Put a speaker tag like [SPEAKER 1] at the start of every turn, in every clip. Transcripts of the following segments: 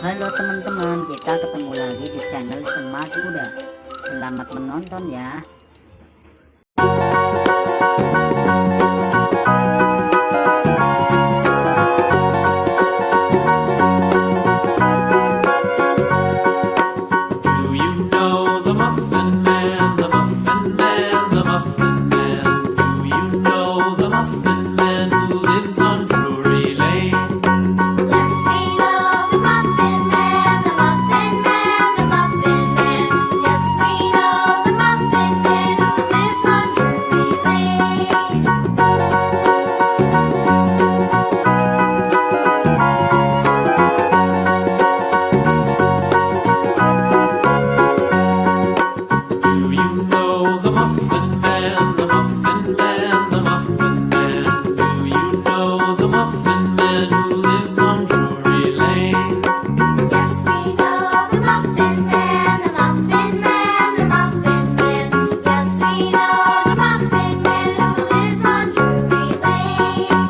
[SPEAKER 1] Halo teman-teman, kita ketemu lagi di channel Smart Muda. Selamat menonton ya.
[SPEAKER 2] Do you know the Muffin Man, the Muffin Man, the Muffin Man? Do you know the Muffin Man who lives on Drury Lane?
[SPEAKER 3] Yes, we know the Muffin Man, the Muffin Man, the Muffin Man. Yes, we know the Muffin Man who lives on Drury Lane.
[SPEAKER 2] Do you know the Muffin Man, the Muffin Man, the Muffin Man? Do you know the Muffin Man who lives on Drury Lane?
[SPEAKER 3] Yes, we know the Muffin Man, the Muffin Man, the Muffin Man. Yes, we know the Muffin Man who lives on Drury Lane.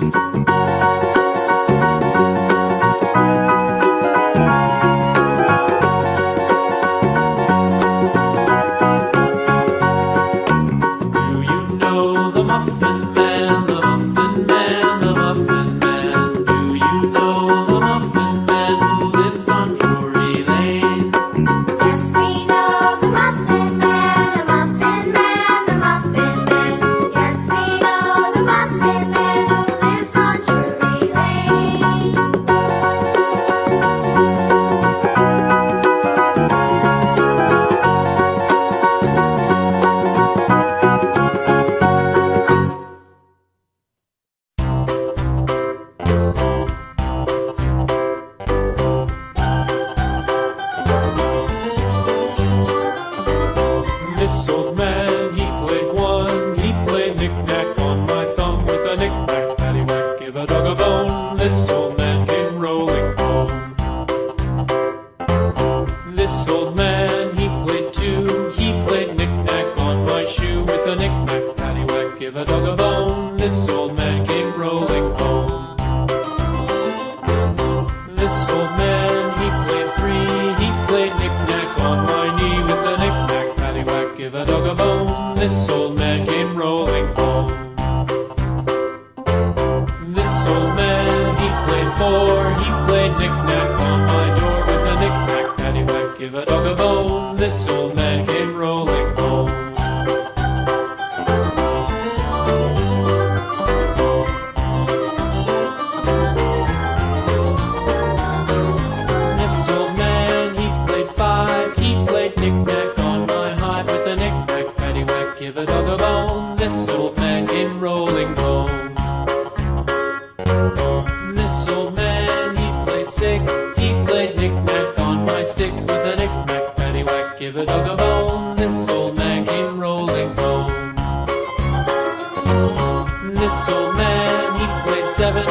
[SPEAKER 2] Do you know the Muffin Man, the Muffin Man, the Muffin Man? Do you know the Muffin Man who lives on Drury Lane?
[SPEAKER 3] Yes, we know the Muffin Man, the Muffin Man, the Muffin Man. Yes, we know the Muffin Man who lives on Drury Lane.
[SPEAKER 2] This old man, he played one. He played knick-knack on my thumb with a knick-knack, paddywhack, give a dog a bone. This old man came rolling home. This old man, he played two. He played knick-knack on my shoe with a knick-knack, paddywhack, give a dog a bone. This old man came rolling home. This old man, he played three. He played knick-knack on my knee with a knick-knack, paddywhack, give a dog a bone. This old man came rolling home. This old man, he played four. He played knick-knack on my door with a knick-knack, paddywhack, give a dog a bone. This old man came rolling home. This old man, he played five. He played knick-knack on my hive with a knick-knack, paddywhack, give a dog a bone. This old man came rolling home. This old man, he played six. He played knick-knack on my sticks with a knick-knack, paddywhack, give a dog a bone. This old man came rolling home. This old man, he played seven.